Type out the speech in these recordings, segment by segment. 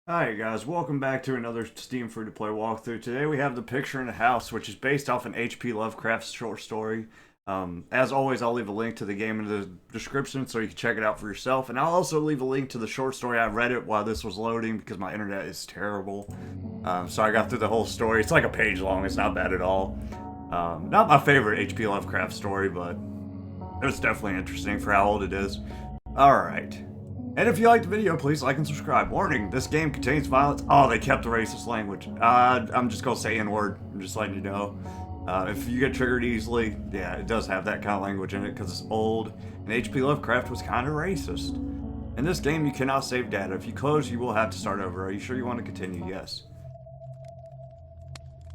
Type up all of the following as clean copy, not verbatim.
Hi guys, welcome back to another Steam free-to-play walkthrough. Today we have The Picture in the House, which is based off an H.P. Lovecraft short story. As always, I'll leave a link to the game in the description so you can check it out for yourself. And I'll also leave a link to the short story. I read it while this was loading because my internet is terrible. So I got through the whole story. It's like a page long, it's not bad at all. Not my favorite H.P. Lovecraft story, but it was definitely interesting for how old it is. Alright. And if you liked the video, please like and subscribe. Warning, this game contains violence. Oh, they kept the racist language. I'm just gonna say N-word. I'm just letting you know. If you get triggered easily, yeah, it does have that kind of language in it because it's old. And H.P. Lovecraft was kind of racist. In this game, you cannot save data. If you close, you will have to start over. Are you sure you want to continue? Yes.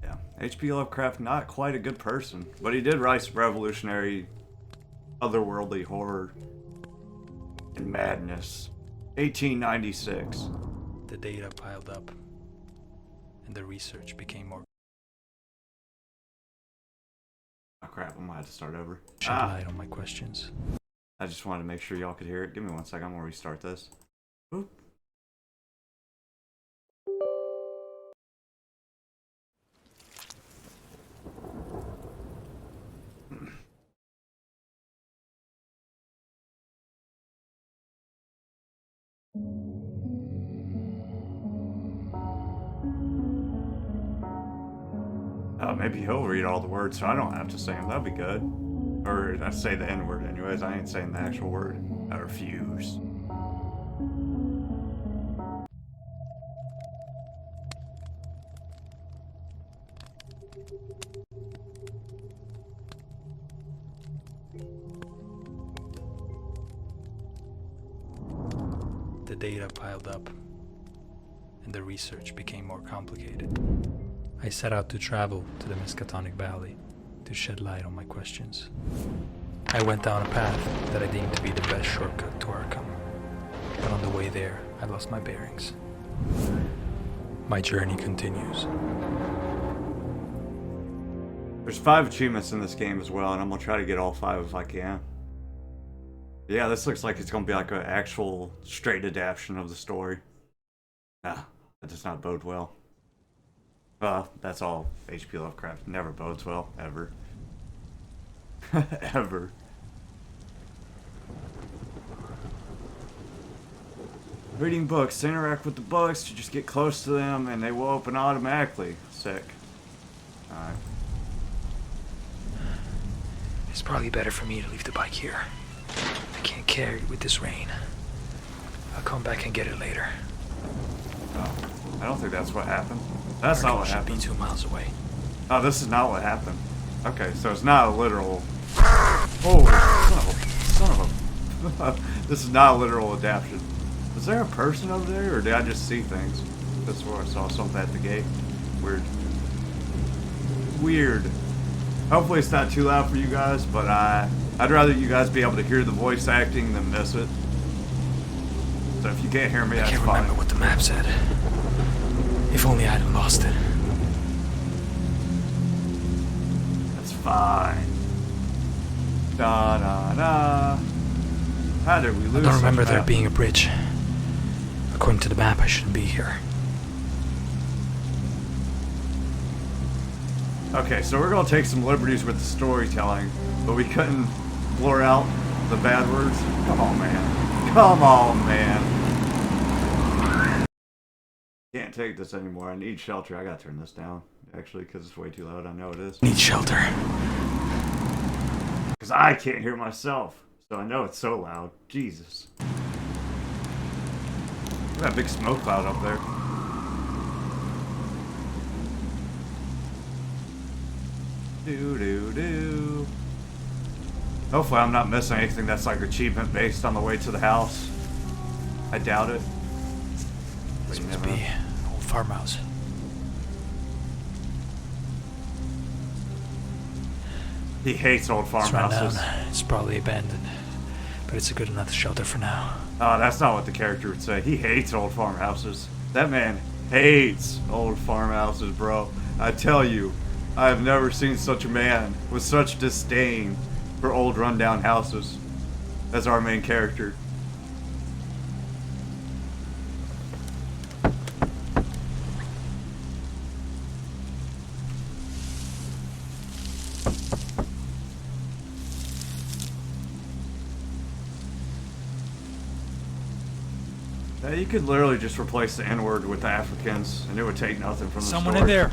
Yeah, H.P. Lovecraft, not quite a good person. But he did write some revolutionary, otherworldly horror and madness. 1896. The data piled up, and the research became more. Oh crap, I might have to start over. Shed light on my questions. I just wanted to make sure y'all could hear it. Give me 1 second, I'm gonna restart this. Oop. Maybe he'll read all the words so I don't have to say them. That'd be good. Or I say the N-word anyways. I ain't saying the actual word. I refuse. The data piled up, and the research became more complicated. I set out to travel to the Miskatonic Valley to shed light on my questions. I went down a path that I deemed to be the best shortcut to Arkham, but on the way there, I lost my bearings. My journey continues. There's 5 achievements in this game as well, and I'm gonna try to get all 5 if I can. Yeah, this looks like it's gonna be like an actual straight adaptation of the story. Nah, that does not bode well. Well, that's all H.P. Lovecraft. Never bodes well, ever. Ever. Reading books. To interact with the books, you just get close to them and they will open automatically. Sick. Alright. It's probably better for me to leave the bike here. I can't carry it with this rain. I'll come back and get it later. Oh, I don't think that's what happened. That's not what happened. Should be 2 miles away. Oh, this is not what happened. Okay, so it's not a literal... Oh, son of a... This is not a literal adaptation. Was there a person over there, or did I just see things? That's where I saw something at the gate. Weird. Weird. Hopefully it's not too loud for you guys, but I'd rather you guys be able to hear the voice acting than miss it. So if you can't hear me, that's fine. I can't remember what the map said. If only I hadn't lost it. That's fine. Da da da. How did we lose? I don't remember there being a bridge. According to the map, I shouldn't be here. Okay, so we're gonna take some liberties with the storytelling, but we couldn't blur out the bad words. Come on, man. Come on, man. Can't take this anymore. I need shelter. I gotta turn this down, actually, because it's way too loud. I know it is. Need shelter. Because I can't hear myself, so I know it's so loud. Jesus. Look at that big smoke cloud up there. Do. Hopefully I'm not missing anything that's like achievement based on the way to the house. I doubt it. This must be an old farmhouse. He hates old farmhouses. It's run down. It's probably abandoned, but it's a good enough shelter for now. Oh, that's not what the character would say. He hates old farmhouses. That man hates old farmhouses, bro. I tell you, I have never seen such a man with such disdain for old rundown houses as our main character. Yeah, you could literally just replace the N-word with the Africans, and it would take nothing from the Someone story. in there.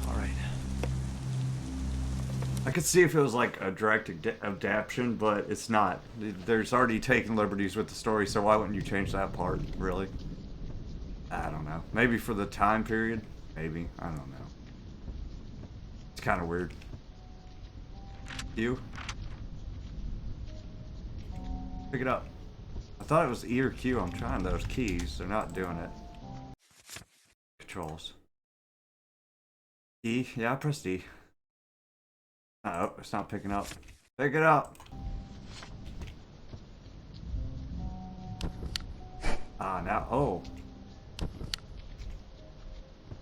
All right. I could see if it was like a direct adaptation, but it's not. There's already taken liberties with the story, so why wouldn't you change that part, really? I don't know. Maybe for the time period? Maybe. I don't know. It's kind of weird. You? Pick it up. I thought it was E or Q. I'm trying those keys. They're not doing it. Controls. E? Yeah, I pressed E. Oh, it's not picking up. Pick it up. Ah, now. Oh.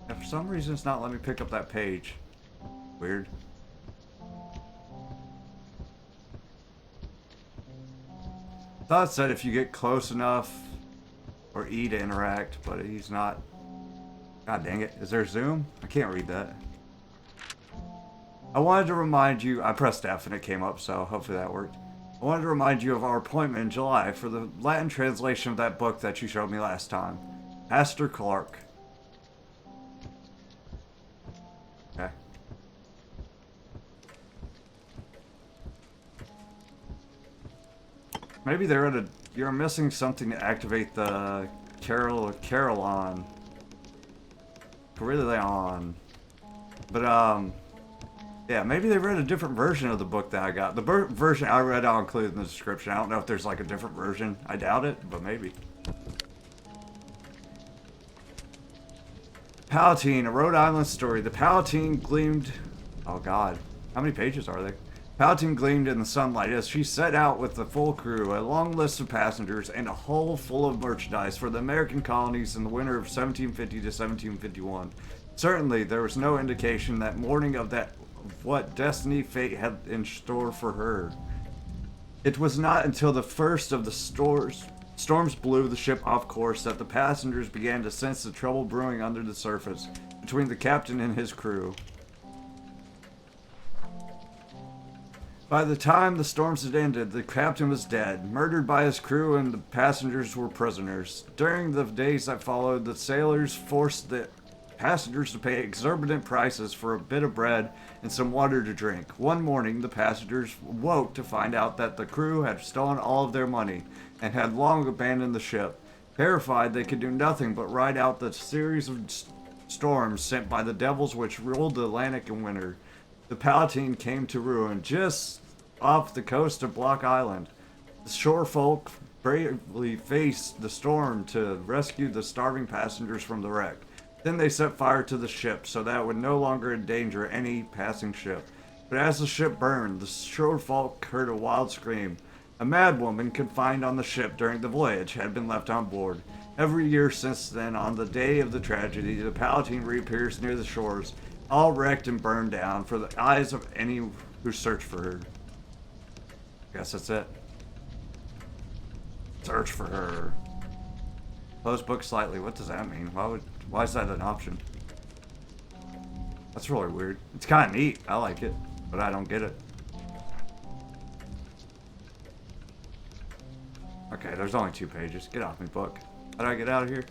Yeah, for some reason, it's not letting me pick up that page. Weird. I thought it said if you get close enough or E to interact, but he's not. God dang it. Is there zoom? I can't read that. I wanted to remind you, I pressed F and it came up, so hopefully that worked. I wanted to remind you of our appointment in July for the Latin translation of that book that you showed me last time. Pastor Clark. Okay. Maybe they're at a... You're missing something to activate the Carillon. Carillon. But, yeah, maybe they read a different version of the book that I got. The version I read, I'll include in the description. I don't know if there's like a different version. I doubt it, but maybe. Palatine, a Rhode Island story. The Palatine gleamed... Oh, God. How many pages are there? Palatine gleamed in the sunlight as she set out with the full crew, a long list of passengers, and a hull full of merchandise for the American colonies in the winter of 1750 to 1751. Certainly, there was no indication that morning of what destiny fate had in store for her. It was not until the first of the storms blew the ship off course that the passengers began to sense the trouble brewing under the surface between the captain and his crew. By the time the storms had ended, the captain was dead, murdered by his crew, and the passengers were prisoners. During the days that followed, the sailors forced the passengers to pay exorbitant prices for a bit of bread and some water to drink. One morning, the passengers woke to find out that the crew had stolen all of their money and had long abandoned the ship. Terrified, they could do nothing but ride out the series of storms sent by the devils which ruled the Atlantic in winter. The Palatine came to ruin just off the coast of Block Island. The shore folk bravely faced the storm to rescue the starving passengers from the wreck. Then they set fire to the ship so that it would no longer endanger any passing ship. But as the ship burned, the shore folk heard a wild scream. A madwoman confined on the ship during the voyage had been left on board. Every year since then, on the day of the tragedy, the Palatine reappears near the shores, all wrecked and burned down for the eyes of any who search for her. Guess that's it. Search for her. Close book slightly. What does that mean? Why is that an option? That's really weird. It's kind of neat. I like it, but I don't get it. Okay, there's only 2 pages. Get off me, book. How do I get out of here?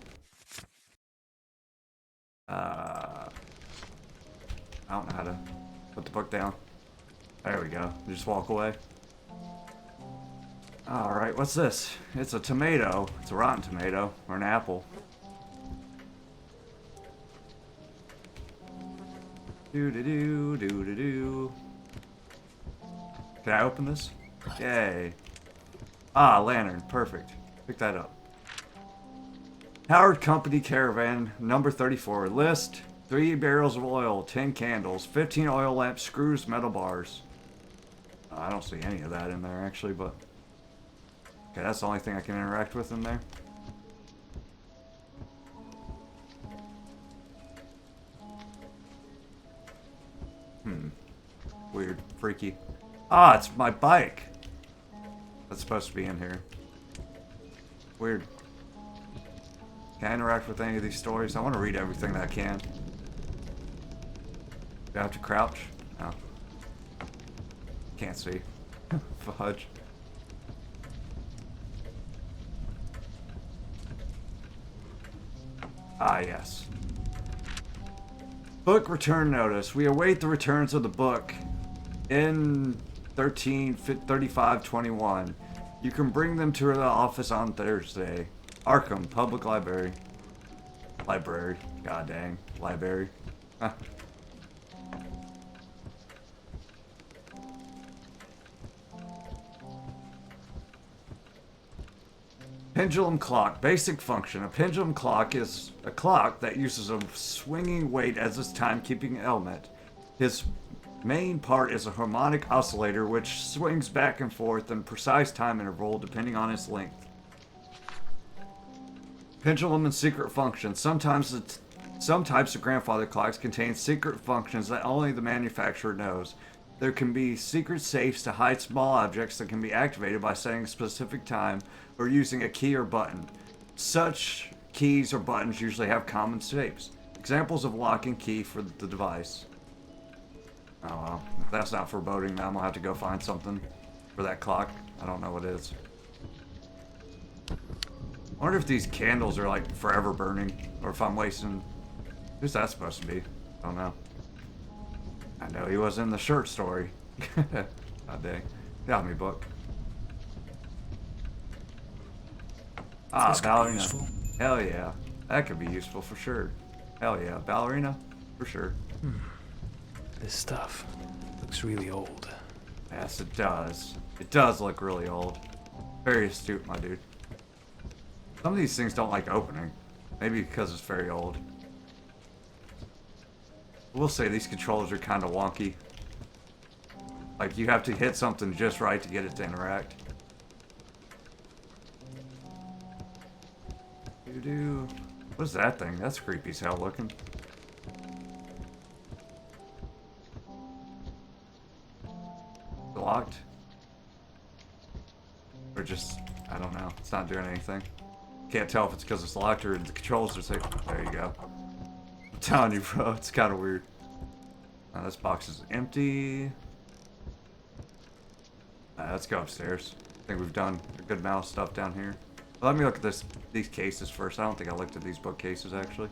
I don't know how to put the book down. There we go. Just walk away. Alright, what's this? It's a tomato. It's a rotten tomato. Or an apple. Do-do-do, do-do-do. Can I open this? Yay. Ah, lantern. Perfect. Pick that up. Howard Company Caravan, number 34. List: 3 barrels of oil, 10 candles, 15 oil lamps, screws, metal bars. I don't see any of that in there, actually, but... Okay, that's the only thing I can interact with in there. Weird. Freaky. Ah, it's my bike! That's supposed to be in here. Weird. Can I interact with any of these stories? I want to read everything that I can. Do I have to crouch? No. Can't see. Fudge. Ah, yes. Book return notice. We await the returns of the book in 133521. You can bring them to the office on Thursday. Arkham Public Library. Library. God dang. Library. Huh. Pendulum clock. Basic function. A pendulum clock is a clock that uses a swinging weight as its timekeeping element. Its main part is a harmonic oscillator which swings back and forth in precise time interval depending on its length. Pendulum and secret functions. Sometimes some types of grandfather clocks contain secret functions that only the manufacturer knows. There can be secret safes to hide small objects that can be activated by setting a specific time or using a key or button. Such keys or buttons usually have common shapes. Examples of lock and key for the device. Oh well, if that's not foreboding, now I'm gonna have to go find something for that clock. I don't know what it is. I wonder if these candles are like forever burning, or if I'm wasting... Who's that supposed to be? I don't know. I know he was in the shirt story. God dang. Got me, book. Ah, Ballerina. Hell yeah. That could be useful for sure. Hell yeah. Ballerina? For sure. This stuff looks really old. Yes, it does. It does look really old. Very astute, my dude. Some of these things don't like opening. Maybe because it's very old. We'll say these controllers are kind of wonky. Like, you have to hit something just right to get it to interact. Doo-doo. What's that thing? That's creepy as hell looking. Locked? Or just, I don't know. It's not doing anything. Can't tell if it's because it's locked or the controls are saying, there you go. I'm telling you, bro, it's kind of weird. This box is empty. Let's go upstairs. I think we've done a good amount of stuff down here. Well, let me look at these cases first. I don't think I looked at these bookcases, actually.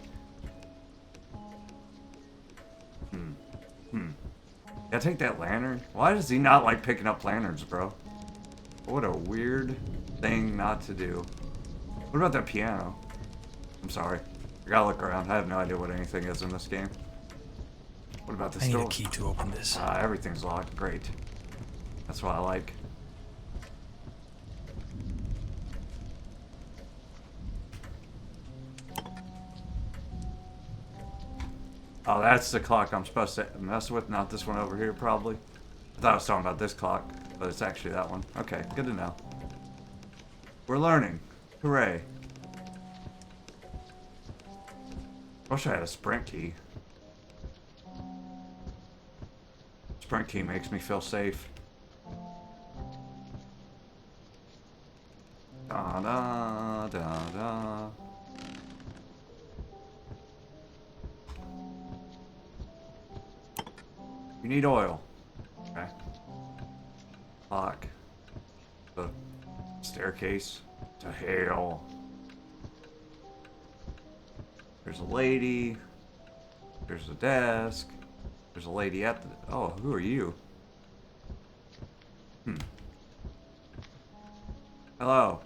Yeah, take that lantern. Why does he not like picking up lanterns, bro? What a weird thing not to do. What about that piano? I'm sorry. I gotta look around. I have no idea what anything is in this game. What about this door? I need a key to open this. Everything's locked. Great. That's what I like. Oh, that's the clock I'm supposed to mess with, not this one over here, probably. I thought I was talking about this clock, but it's actually that one. Okay, good to know. We're learning. Hooray. Wish I had a sprint key. Sprint key makes me feel safe. Da da da da. You need oil. Okay. Lock. The staircase to hell. There's a lady. There's a desk. There's a lady at the... Oh, who are you? Hello.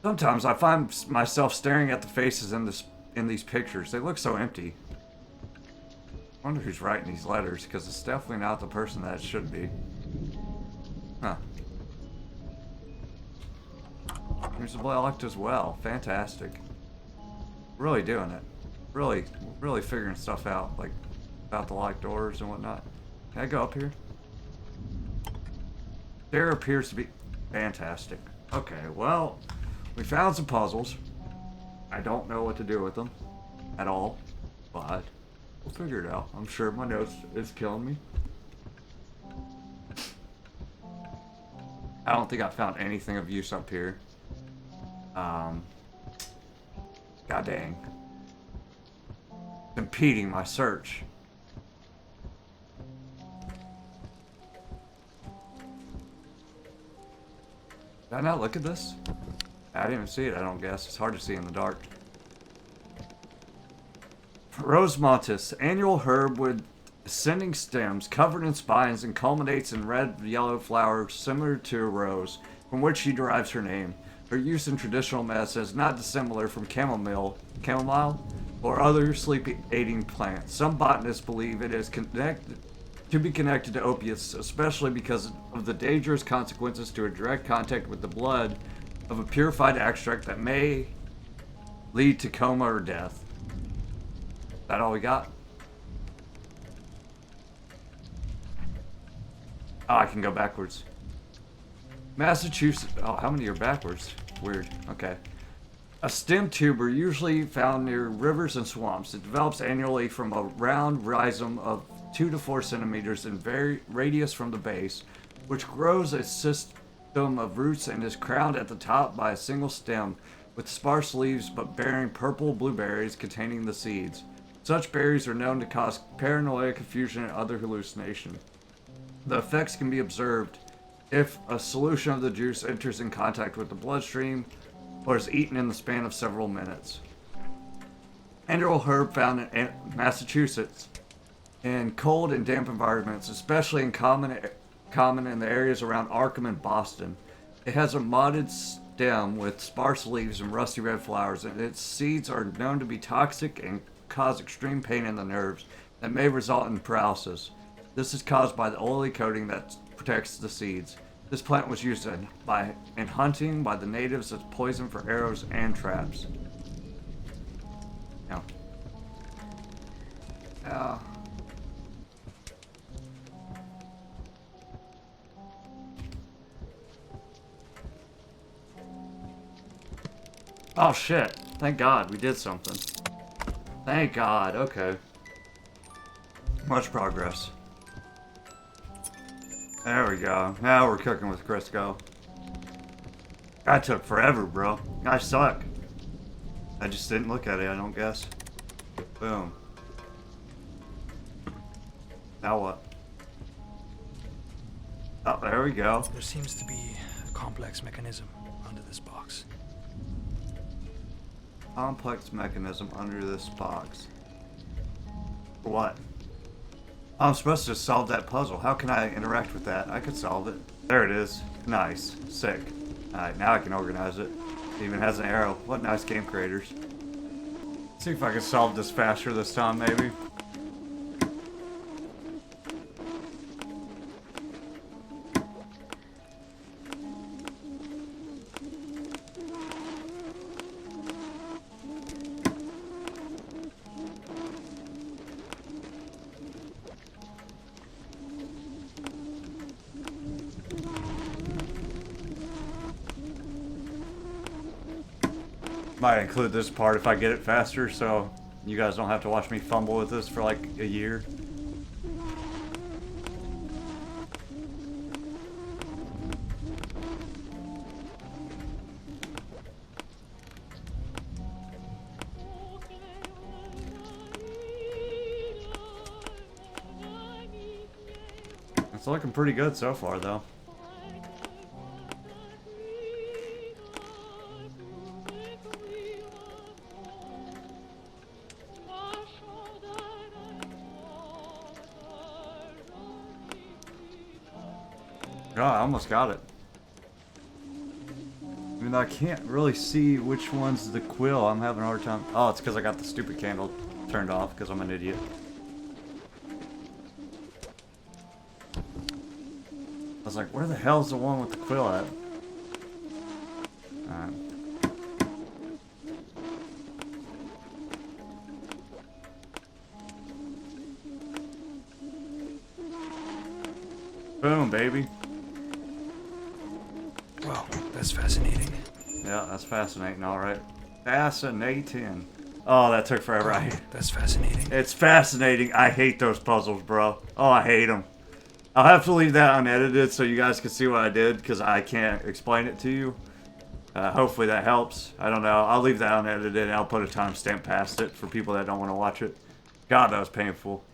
Sometimes I find myself staring at the faces in these pictures. They look so empty. I wonder who's writing these letters, because it's definitely not the person that it should be. Huh. There's a locked as well. Fantastic. Really doing it. Really figuring stuff out, like about the locked doors and whatnot. Can I go up here? There appears to be... Fantastic. Okay, well, we found some puzzles. I don't know what to do with them at all, but we'll figure it out. I'm sure my nose is killing me. I don't think I found anything of use up here. God dang. It's impeding my search. Did I not look at this? I didn't even see it, I don't guess. It's hard to see in the dark. Rosemontis, annual herb with ascending stems covered in spines and culminates in red-yellow flowers similar to a rose, from which she derives her name. Her use in traditional medicine is not dissimilar from chamomile, or other sleep-aiding plants. Some botanists believe it is to be connected to opiates, especially because of the dangerous consequences to a direct contact with the blood of a purified extract that may lead to coma or death. That all we got? Oh, I can go backwards. Massachusetts. Oh, how many are backwards? Weird. Okay. A stem tuber usually found near rivers and swamps. It develops annually from a round rhizome of 2 to 4 centimeters in radius from the base, which grows a system of roots and is crowned at the top by a single stem with sparse leaves but bearing purple blueberries containing the seeds. Such berries are known to cause paranoia, confusion, and other hallucination. The effects can be observed if a solution of the juice enters in contact with the bloodstream or is eaten in the span of several minutes. Annual herb found in Massachusetts in cold and damp environments, especially common in the areas around Arkham and Boston. It has a mottled stem with sparse leaves and rusty red flowers, and its seeds are known to be toxic and cause extreme pain in the nerves that may result in paralysis. This is caused by the oily coating that protects the seeds. This plant was used in hunting by the natives as poison for arrows and traps. Now. Oh shit. Thank God we did something. Thank God. Okay. Much progress. There we go. Now we're cooking with Crisco. That took forever, bro. I suck. I just didn't look at it, I don't guess. Boom. Now what? Oh, there we go. There seems to be a complex mechanism under this box. Complex mechanism under this box. What? I'm supposed to solve that puzzle. How can I interact with that? I could solve it. There it is. Nice. Sick. Alright, now I can organize it. It even has an arrow. What nice game creators. See if I can solve this faster this time, maybe. Might include this part if I get it faster, so you guys don't have to watch me fumble with this for like a year. It's looking pretty good so far, though. Oh, I almost got it. I mean, I can't really see which one's the quill. I'm having a hard time. Oh, it's because I got the stupid candle turned off because I'm an idiot. I was like, where the hell's the one with the quill at? Alright. Boom, baby. Wow, that's fascinating. Yeah, that's fascinating, alright. Fascinating. Oh, that took forever. Wow, that's fascinating. It's fascinating. I hate those puzzles, bro. Oh, I hate them. I'll have to leave that unedited so you guys can see what I did, because I can't explain it to you. Hopefully that helps. I don't know. I'll leave that unedited and I'll put a timestamp past it for people that don't want to watch it. God, that was painful.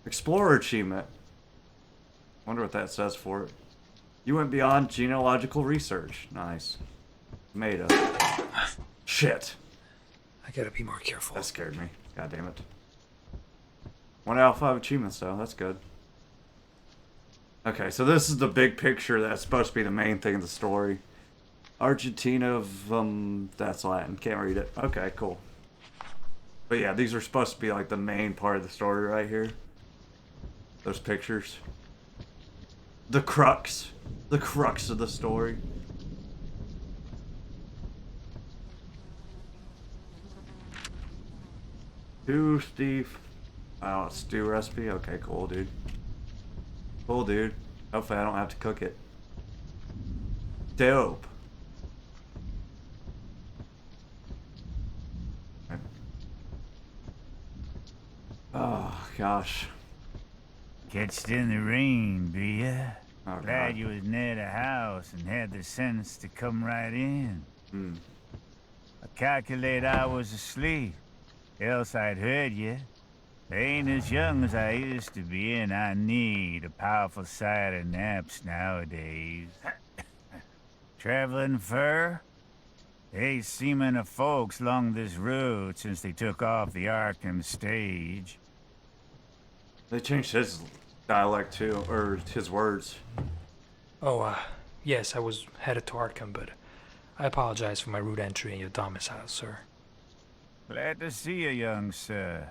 Explorer achievement. Wonder what that says for it. You went beyond genealogical research. Nice. Tomato. Shit. I gotta be more careful. That scared me. God damn it. 1 out of 5 achievements, though. That's good. Okay, so this is the big picture that's supposed to be the main thing of the story. Argentina, that's Latin. Can't read it. Okay, cool. But yeah, these are supposed to be like the main part of the story right here. Those pictures. The crux. The crux of the story. Steve. Oh, stew recipe? Okay, cool, dude. Cool, dude. Hopefully I don't have to cook it. Dope. Oh, gosh. Catched in the rain, be ya? Oh, Glad God. you was near the house and had the sense to come right in. I calculate I was asleep, else I'd heard you. I ain't as young as I used to be, and I need a powerful side of naps nowadays. Traveling fur? Ain't seen many folks along this road since they took off the Arkham stage. They changed his dialect too, or his words. Oh, yes, I was headed to Arkham, but I apologize for my rude entry in your domicile, sir. Glad to see you, young sir.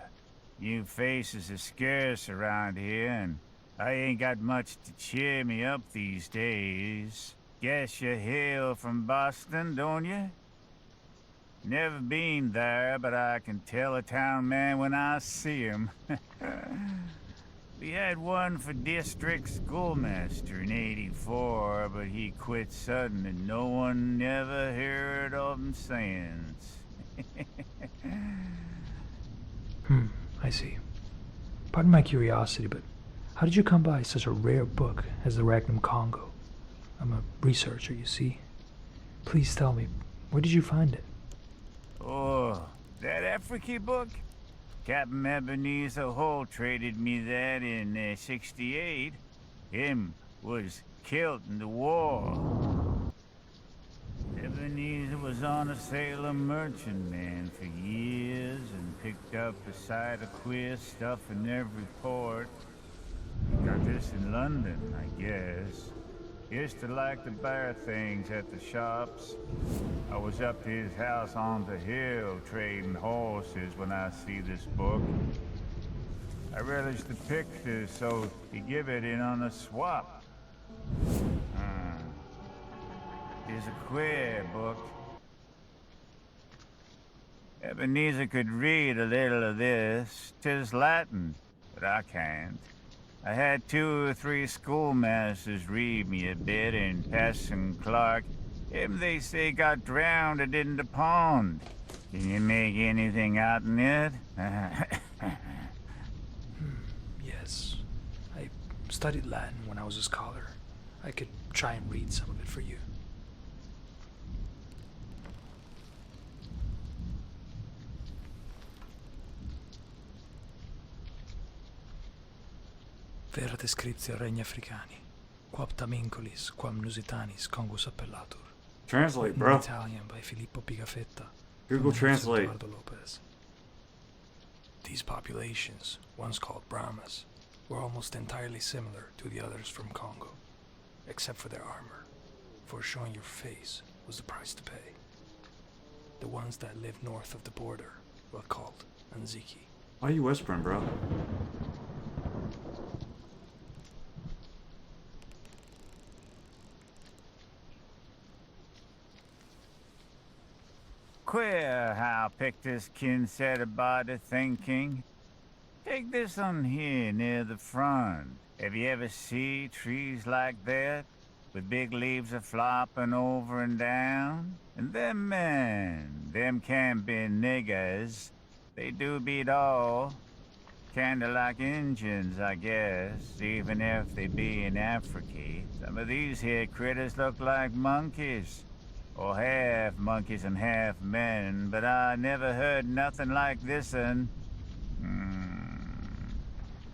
New faces are scarce around here, and I ain't got much to cheer me up these days. Guess you hail from Boston, don't you? Never been there, but I can tell a town man when I see him. We had one for district schoolmaster in '84, but he quit sudden and no one never heard of him since. I see. Pardon my curiosity, but how did you come by such a rare book as the Regnum Congo? I'm a researcher, you see. Please tell me, where did you find it? Oh, that Africa book? Captain Ebenezer Holt traded me that in '68. Him was killed in the war. Ebenezer was on a Salem merchantman for years and picked up a sight of queer stuff in every port. He got this in London, I guess. He used to like to buy things at the shops. I was up to his house on the hill trading horses when I see this book. I relished the pictures, so he give it in on a swap. It's a queer book. Ebenezer could read a little of this. 'Tis Latin, but I can't. I had 2 or 3 schoolmasters read me a bit, and Passon Clark, him they say got drowned in the pond. Can you make anything out in it? Yes. I studied Latin when I was a scholar. I could try and read some of it for you. Vera descriptio regni africani, quapta mincolis, quam nusitanis congus appellatur. Translate, In bro. Italian by Filippo Pigafetta. Google from Translate. Eduardo Lopez. These populations, once called Brahmas, were almost entirely similar to the others from Congo, except for their armor, for showing your face was the price to pay. The ones that lived north of the border were called Nziki. Why are you whispering, bro? Queer how Pictus kin said about the thinking. Take this one here near the front. Have you ever seen trees like that? With big leaves a-flopping over and down? And them men, them can't be niggers. They do beat all. Kinda like Injuns, I guess, even if they be in Africa. Some of these here critters look like monkeys. Or half monkeys and half men, but I never heard nothing like this'n.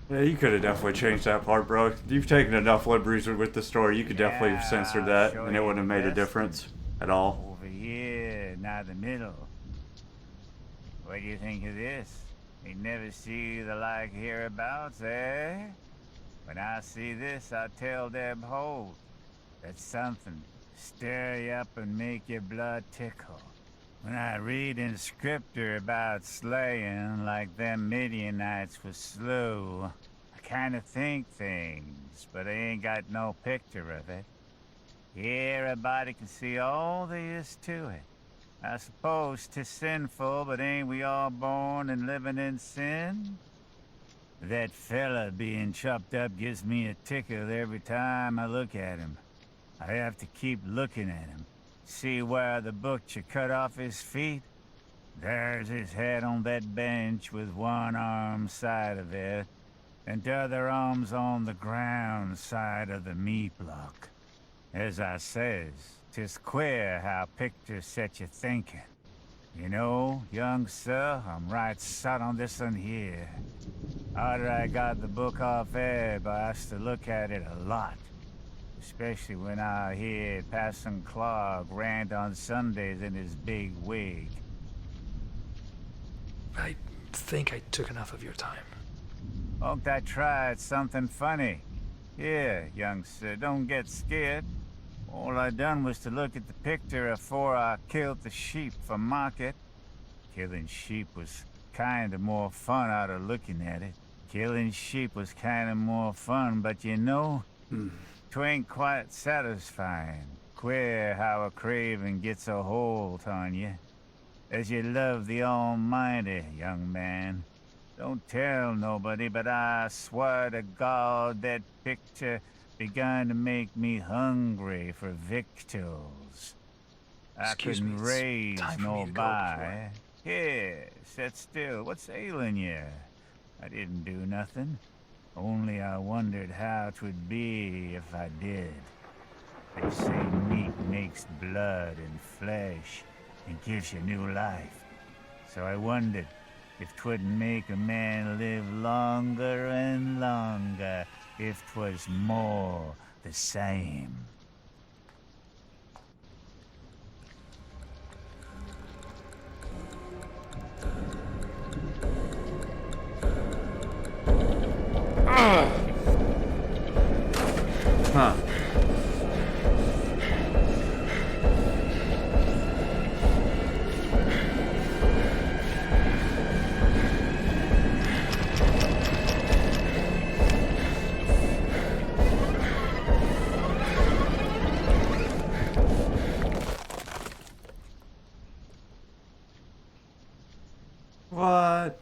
Yeah, you could have definitely changed that part, bro. You've taken enough liberties with the story. You could definitely have censored that, show and it you wouldn't have the made a best. difference at all. Over here, now the middle. 'Cause this one here critters look like monkeys. Or half monkeys and half men, but I never heard nothing like this'n. Yeah, you could have definitely changed that part, bro. You've taken enough liberties with the story. You could definitely have censored that, and it wouldn't have made a difference at all. What do you think of this? You never see the like hereabouts, eh? When I see this, I tell them, hold. That's something. Stir you up and make your blood tickle. When I read in scripture about slaying like them Midianites was slow, I kinda think things, but I ain't got no picture of it. Everybody can see all there is to it. I suppose 'tis sinful, but ain't we all born and living in sin? That fella being chopped up gives me a tickle every time I look at him. I have to keep looking at him. See where the butcher cut off his feet? There's his head on that bench with one arm side of it, and the other arm's on the ground side of the meat block. As I says, 'tis queer how pictures set you thinking. You know, young sir, I'm right set on this one here. After I got the book off Eb, I used to look at it a lot. Especially when I hear Passon Clark rant on Sundays in his big wig. I think I took enough of your time. Hoped I tried something funny. Here, young sir, don't get scared. All I done was to look at the picture afore I killed the sheep for market. Killing sheep was kinda more fun out of looking at it. Killing sheep was kinda more fun, but you know, 'twain't quite satisfying. Queer how a craving gets a hold on you. As you love the Almighty, young man. Don't tell nobody, but I swear to God that picture begun to make me hungry for victuals. I Excuse couldn't me, it's raise time for me nor to go buy. Here, sit still. What's ailing you? I didn't do nothing. Only I wondered how 'twould be if I did. They say meat makes blood and flesh and gives you new life. So I wondered if 'twouldn't make a man live longer and longer if 'twas more the same. Huh. What?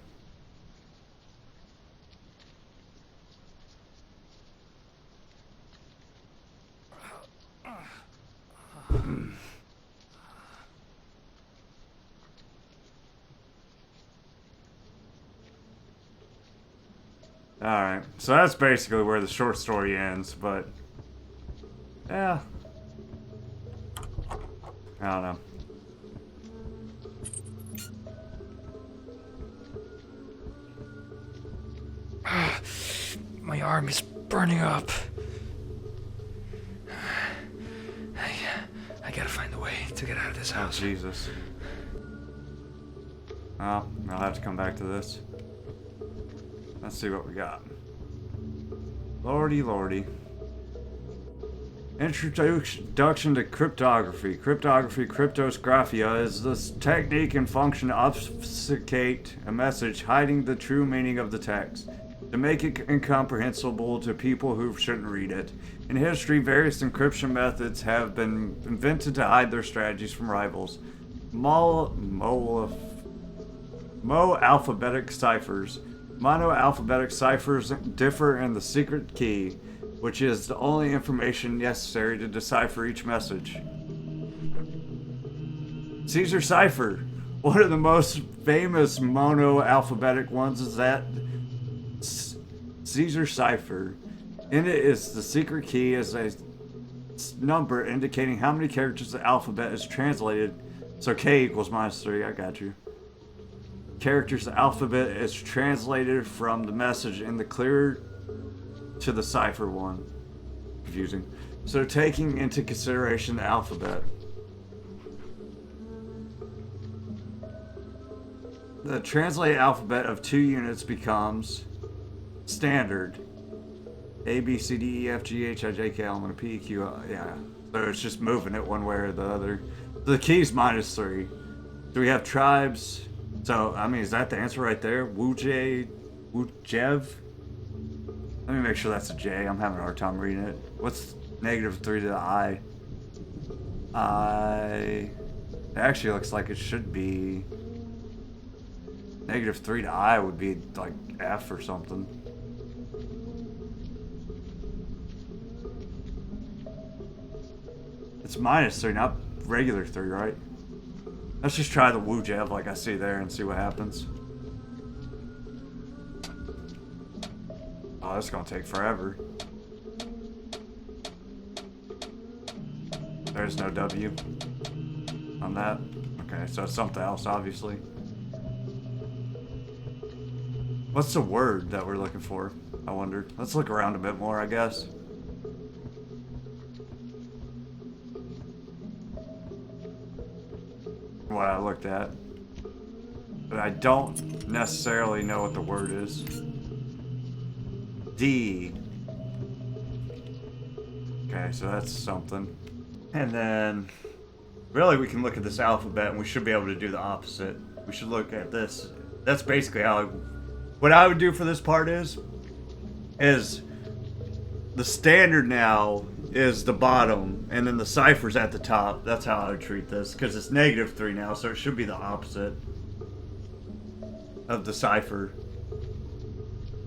Alright, so that's basically where the short story ends, but yeah, I don't know. My arm is burning up. I gotta find a way to get out of this Oh, house. Jesus. Well, I'll have to come back to this. Let's see what we got. Lordy, lordy. Introduction to cryptography. Cryptographia is this technique and function to obfuscate a message hiding the true meaning of the text, to make it incomprehensible to people who shouldn't read it. In history, various encryption methods have been invented to hide their strategies from rivals. Monoalphabetic ciphers. Monoalphabetic ciphers differ in the secret key, which is the only information necessary to decipher each message. Caesar cipher. One of the most famous monoalphabetic ones is that Caesar cipher. In it is the secret key as a number indicating how many characters the alphabet is translated. So K equals -3, I got you. Characters the alphabet is translated from the message in the clear to the cipher one. Confusing. So taking into consideration the alphabet. The translated alphabet of 2 units becomes standard. A, B, C, D, E, F, G, H, I, J, K, L, M, N, P, Q, yeah. So it's just moving it one way or the other. The key's -3. Do we have tribes? So, I mean, is that the answer right there? Wujev? Let me make sure that's a J. I'm having a hard time reading it. What's -3 to the I? It actually looks like it should be... -3 to I would be like F or something. It's -3, not regular 3, right? Let's just try the Wujev like I see there and see what happens. Oh, that's gonna take forever. There's no W on that. Okay, so it's something else, obviously. What's the word that we're looking for? I wonder. Let's look around a bit more, I guess. What I looked at. But I don't necessarily know what the word is. D. Okay, so that's something. And then, really we can look at this alphabet and we should be able to do the opposite. We should look at this. That's basically how what I would do for this part is the standard now is the bottom, and then the cipher's at the top. That's how I would treat this, because it's -3 now, so it should be the opposite of the cipher.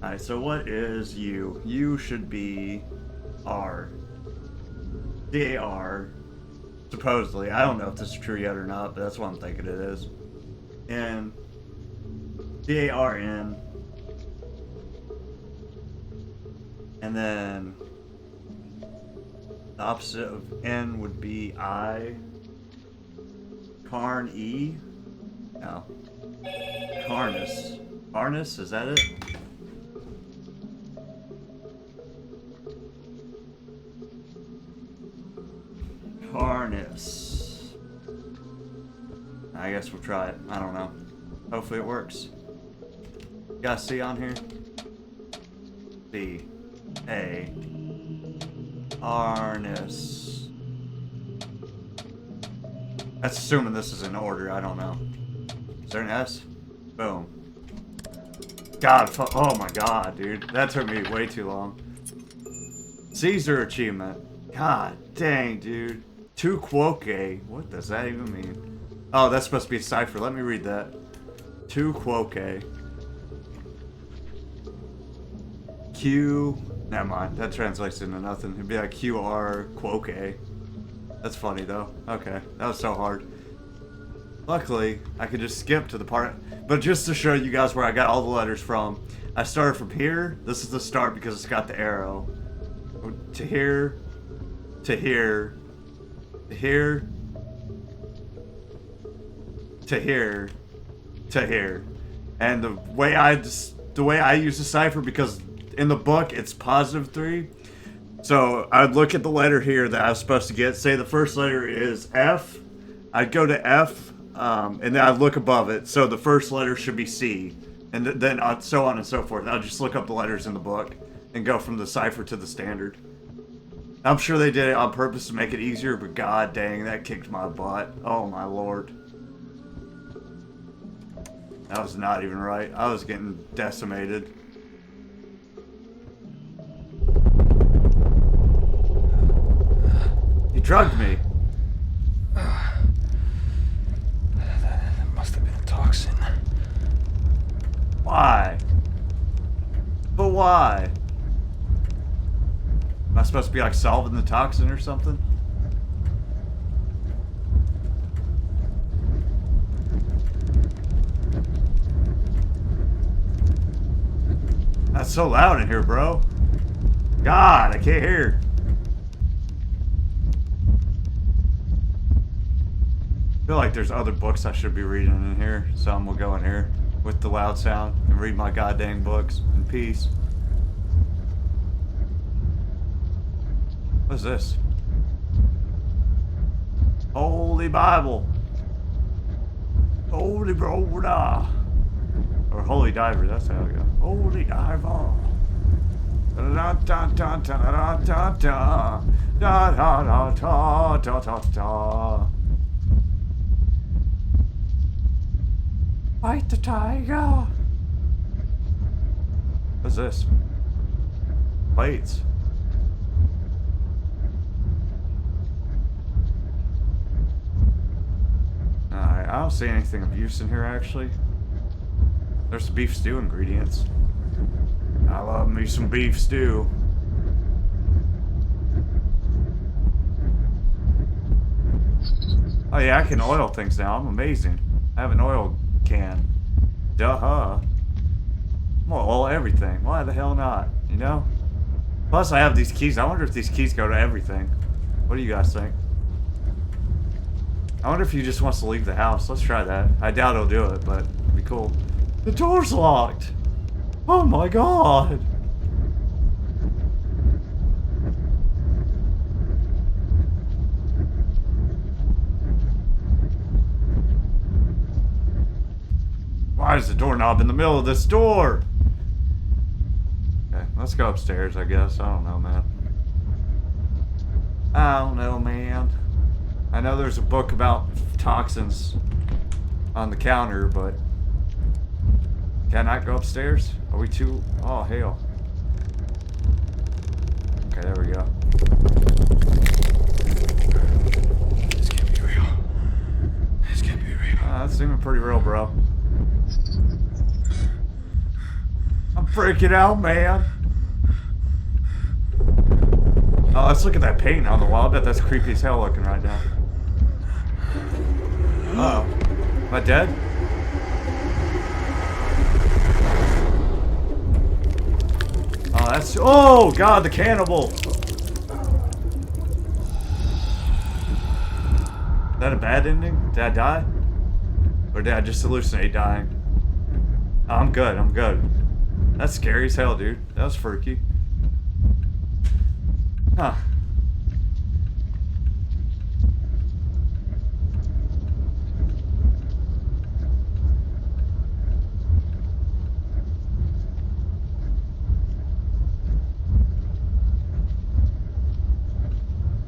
Alright, so what is U? U should be R. D-A-R. Supposedly. I don't know if this is true yet or not, but that's what I'm thinking it is. N. D-A-R-N. And then the opposite of N would be I. Carn E. No. Carnus. Carnus, is that it? Carnus. I guess we'll try it. I don't know. Hopefully it works. You got C on here? B. A. Harness. That's assuming this is in order. I don't know. Is there an S? Boom. God, oh my god, dude. That took me way too long. Caesar achievement. God dang, dude. Tu quoque. What does that even mean? Oh, that's supposed to be a cipher. Let me read that. Tu quoque. Q. Never mind. That translates into nothing. It'd be like QR quoque. That's funny though. Okay. That was so hard. Luckily, I could just skip to the part. But just to show you guys where I got all the letters from, I started from here. This is the start because it's got the arrow. To here. To here. To here. To here. To here. And the way I use the cipher, because in the book it's +3. So I'd look at the letter here that I was supposed to get. Say the first letter is F. I'd go to F, and then I'd look above it. So the first letter should be C. And then so on and so forth. I'll just look up the letters in the book and go from the cipher to the standard. I'm sure they did it on purpose to make it easier, but god dang, that kicked my butt. Oh my lord. That was not even right. I was getting decimated. You drugged me. That must have been a toxin. Why? But why? Am I supposed to be like solving the toxin or something? That's so loud in here, bro. God, I can't hear. I feel like there's other books I should be reading in here. Some will go in here with the loud sound and read my goddamn books in peace. What's this? Holy Bible. Holy Broda. Or Holy Diver, that's how it goes. Holy Diver. Da da da da da da da da da da da da da da. Fight the tiger. What's this? Plates. Alright, I don't see anything of use in here actually. There's beef stew ingredients. I love me some beef stew. Oh yeah, I can oil things now. I'm amazing. I have an oil can. Duh. I'm gonna oil everything. Why the hell not? You know? Plus I have these keys. I wonder if these keys go to everything. What do you guys think? I wonder if he just wants to leave the house. Let's try that. I doubt he'll do it, but it'd be cool. The door's locked! Oh my god! Why is the doorknob in the middle of this door? Okay, let's go upstairs, I guess. I don't know, man. I don't know, man. I know there's a book about toxins on the counter, but... Can I go upstairs? Are we too... Oh, hell. Okay, there we go. This can't be real. This can't be real. That's seeming pretty real, bro. I'm freaking out, man. Oh, let's look at that paint on the wall. I bet that's creepy as hell looking right now. Uh-oh. Am I dead? Oh, that's... Oh, God, the cannibal! Is that a bad ending? Did I die? Or did I just hallucinate dying? Oh, I'm good, I'm good. That's scary as hell, dude. That was freaky. Huh.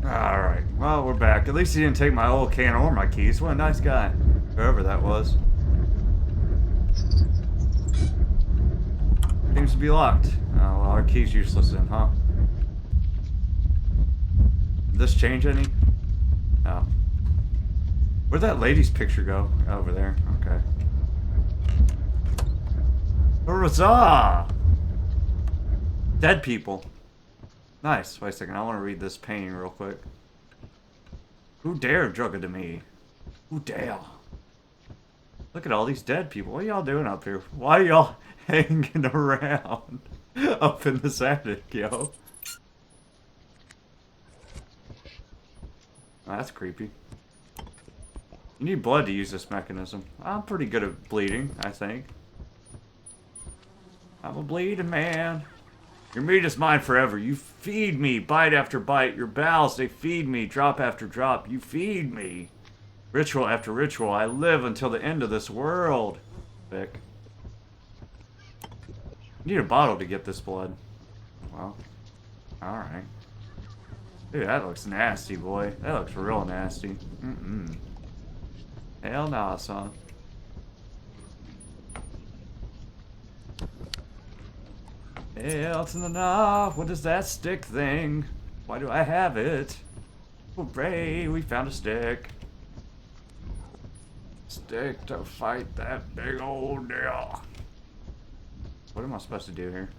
Alright, well, we're back. At least he didn't take my old can or my keys. What a nice guy. Whoever that was. Seems to be locked. Oh, well, our key's useless then, huh? Did this change any? No. Where'd that lady's picture go? Over there. Okay. Huzzah! Dead people. Nice. Wait a second. I want to read this painting real quick. Who dare drug it to me? Who dare? Look at all these dead people. What are y'all doing up here? Why are y'all hanging around up in this attic, yo? Oh, that's creepy. You need blood to use this mechanism. I'm pretty good at bleeding, I think. I'm a bleeding man. Your meat is mine forever. You feed me, bite after bite. Your bowels, they feed me, drop after drop. You feed me. Ritual after ritual. I live until the end of this world. Vic. You need a bottle to get this blood. Well, alright. Dude, that looks nasty, boy. That looks real nasty. Mm-mm. Hell nah, son. Hell to the nah. What is that stick thing? Why do I have it? Hooray, we found a stick. Stick to fight that big old deal. What am I supposed to do here?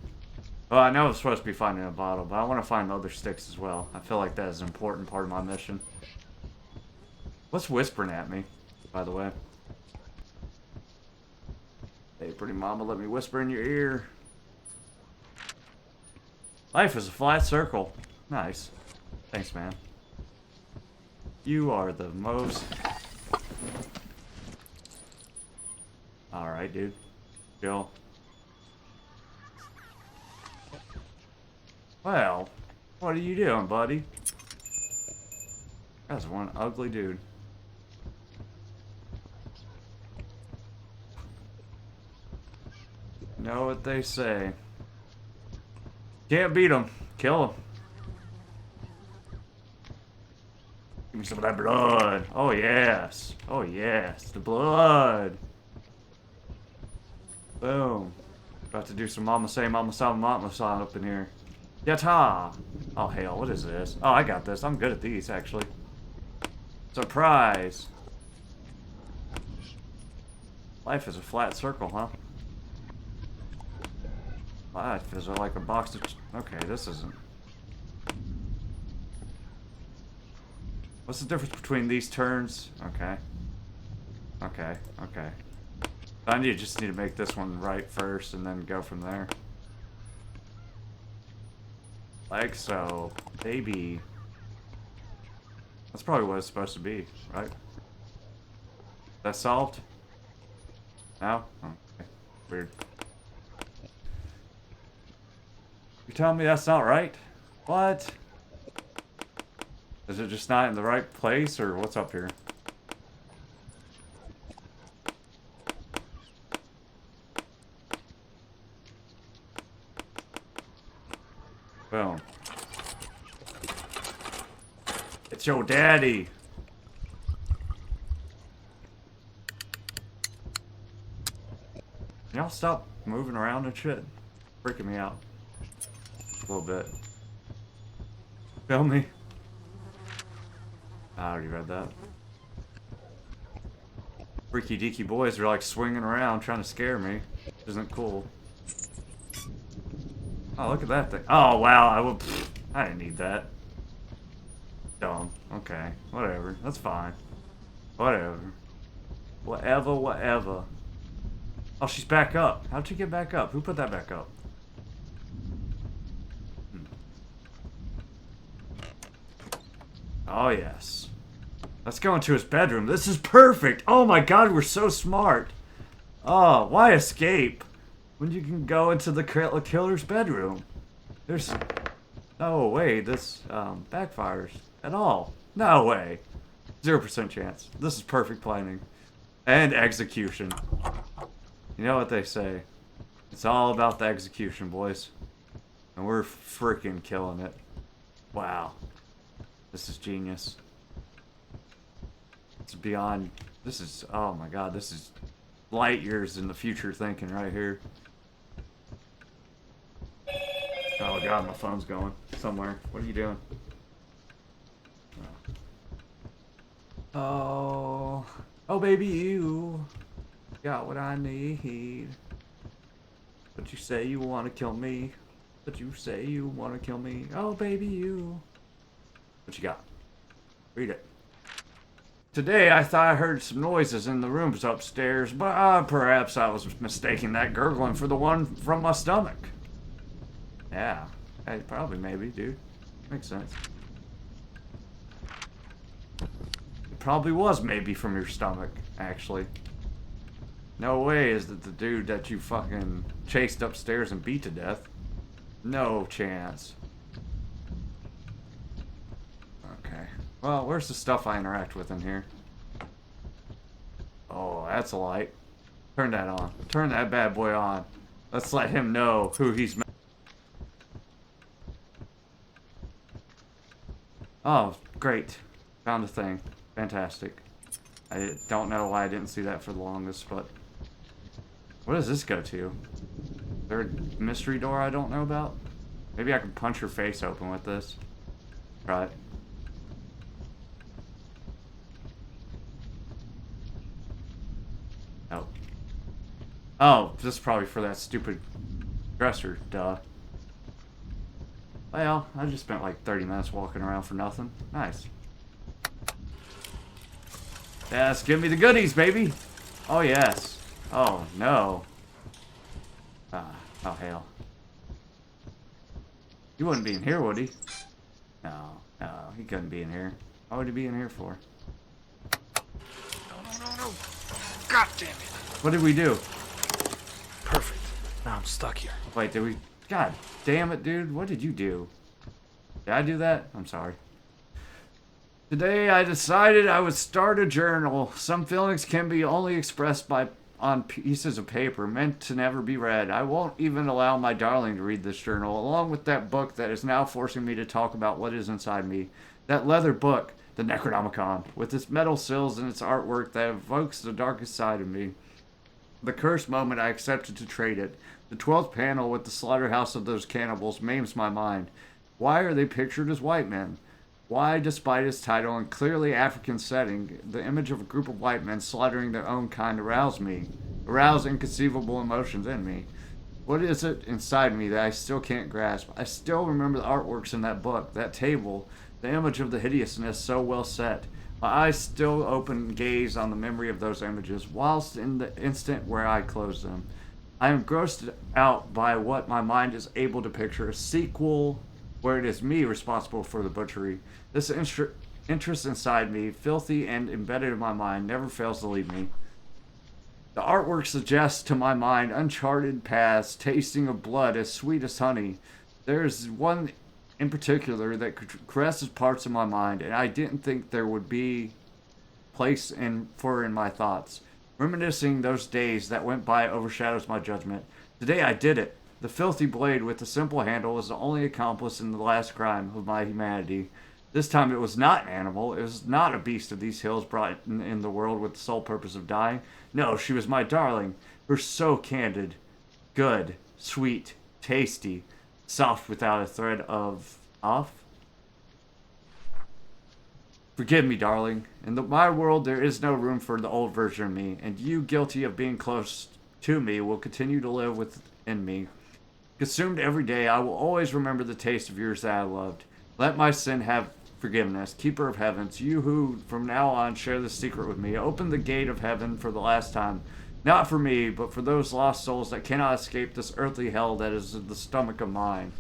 Well, I know I'm supposed to be finding a bottle, but I want to find other sticks as well. I feel like that is an important part of my mission. What's whispering at me, by the way? Hey, pretty mama, let me whisper in your ear. Life is a flat circle. Nice. Thanks, man. You are the most... Alright, dude. Chill. Well, what are you doing, buddy? That's one ugly dude. know what they say. Can't beat them. Kill them. Give me some of that blood. Oh, yes. Oh, yes. The blood. Boom. About to do some mama say, mama sa, mama sa up in here. Yatta! Oh, hell. What is this? Oh, I got this. I'm good at these, actually. Surprise. Life is a flat circle, huh? Life is like a box of... Okay, this isn't... What's the difference between these turns? Okay. Okay, okay. Just need to make this one right first and then go from there. Like so. Baby. That's probably what it's supposed to be, right? That solved? No? Okay. Weird. You telling me that's not right? What? Is it just not in the right place, or what's up here? Boom. It's your daddy. Y'all stop moving around and shit. Freaking me out. A little bit. Feel me? I already read that. Freaky deaky boys are like swinging around trying to scare me. Isn't cool. Oh, look at that thing. Oh, wow. I didn't need that. Dumb. Okay. Whatever. That's fine. Whatever. Whatever, whatever. Oh, she's back up. How'd she get back up? Who put that back up? Oh, yes. Let's go into his bedroom. This is perfect. Oh, my God. We're so smart. Oh, why escape when you can go into the killer's bedroom? There's no way this backfires at all. No way. 0% chance. This is perfect planning. And execution. You know what they say. It's all about the execution, boys. And we're freaking killing it. Wow. This is genius. It's beyond... This is... Oh my God. This is light years in the future thinking right here. Oh God, my phone's going somewhere. What are you doing? Oh... Oh baby, you got what I need. But you say you want to kill me. But you say you want to kill me. Oh baby, you. What you got? Read it. Today I thought I heard some noises in the rooms upstairs, but perhaps I was mistaking that gurgling for the one from my stomach. Yeah. Hey, probably, maybe, dude. Makes sense. It probably was maybe from your stomach, actually. No way is that the dude that you fucking chased upstairs and beat to death. No chance. Okay. Well, where's the stuff I interact with in here? Oh, that's a light. Turn that on. Turn that bad boy on. Let's let him know who he's... Oh, great. Found a thing. Fantastic. I don't know why I didn't see that for the longest, but... What does this go to? Is there a mystery door I don't know about? Maybe I can punch her face open with this. Try it. Oh. Oh, this is probably for that stupid dresser. Duh. Well, I just spent like 30 minutes walking around for nothing. Nice. Yes, give me the goodies, baby. Oh, yes. Oh, no. Oh, hell. He wouldn't be in here, would he? No, he couldn't be in here. What would he be in here for? No. God damn it. What did we do? Perfect. Now I'm stuck here. Wait, did we... God damn it, dude. What did you do? Did I do that? I'm sorry. Today I decided I would start a journal. Some feelings can be only expressed by on pieces of paper meant to never be read. I won't even allow my darling to read this journal, along with that book that is now forcing me to talk about what is inside me. That leather book, the Necronomicon, with its metal sills and its artwork that evokes the darkest side of me. The cursed moment I accepted to trade it. The 12th panel with the slaughterhouse of those cannibals maims my mind. Why are they pictured as white men? Why, despite its title and clearly African setting, the image of a group of white men slaughtering their own kind aroused inconceivable emotions in me? What is it inside me that I still can't grasp? I still remember the artworks in that book, that table, the image of the hideousness so well set. My eyes still open gaze on the memory of those images, whilst in the instant where I close them. I am grossed out by what my mind is able to picture, a sequel where it is me responsible for the butchery. This interest inside me, filthy and embedded in my mind, never fails to leave me. The artwork suggests to my mind uncharted paths, tasting of blood as sweet as honey. There is one in particular that caresses parts of my mind, and I didn't think there would be place for in my thoughts. Reminiscing those days that went by overshadows my judgment. Today I did it. The filthy blade with the simple handle was the only accomplice in the last crime of my humanity. This time it was not an animal. It was not a beast of these hills brought in the world with the sole purpose of dying. No, she was my darling. Her so candid, good, sweet, tasty, soft without a thread of off. Forgive me, darling. In my world there is no room for the old version of me, and you, guilty of being close to me, will continue to live within me. Consumed every day, I will always remember the taste of yours that I loved. Let my sin have forgiveness, keeper of heavens, you who from now on share this secret with me. Open the gate of heaven for the last time, not for me, but for those lost souls that cannot escape this earthly hell that is the stomach of mine.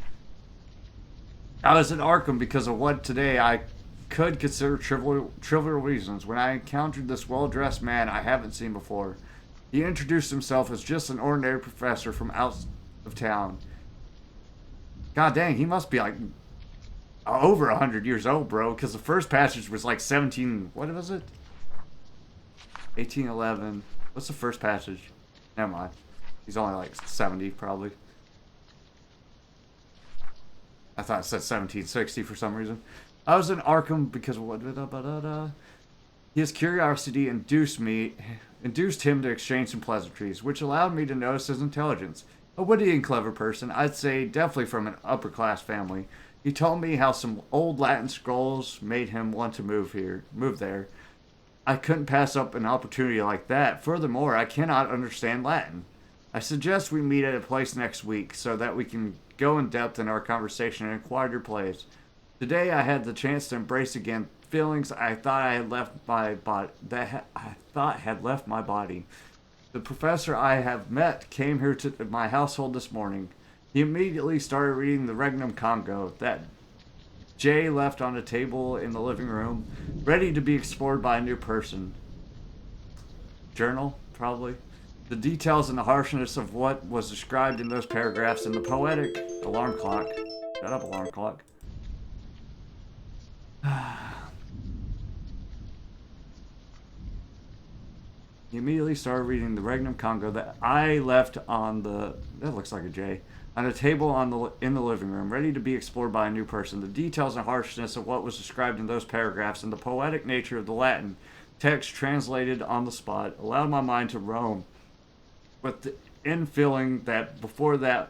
I was in Arkham because of what today I could consider trivial reasons when I encountered this well-dressed man I haven't seen before. He introduced himself as just an ordinary professor from out of town. God dang, he must be like over 100 years old, bro, because the first passage was like 17, what was it? 1811. What's the first passage? Never mind. He's only like 70, probably. I thought it said 1760 for some reason. I was in Arkham because of what? His curiosity induced him to exchange some pleasantries, which allowed me to notice his intelligence. A witty and clever person, I'd say definitely from an upper-class family. He told me how some old Latin scrolls made him want to move there. I couldn't pass up an opportunity like that. Furthermore, I cannot understand Latin. I suggest we meet at a place next week so that we can go in depth in our conversation in a quieter place. Today I had the chance to embrace again feelings I thought had left my body. The professor I have met came here to my household this morning. He immediately started reading the Regnum Congo that Jay left on a table in the living room, ready to be explored by a new person. Journal, probably. The details and the harshness of what was described in those paragraphs in the poetic alarm clock. Shut up, alarm clock. He immediately started reading the Regnum Congo that I left on the... That looks like a J. On a table in the living room, ready to be explored by a new person. The details and harshness of what was described in those paragraphs and the poetic nature of the Latin text translated on the spot allowed my mind to roam within feeling that before that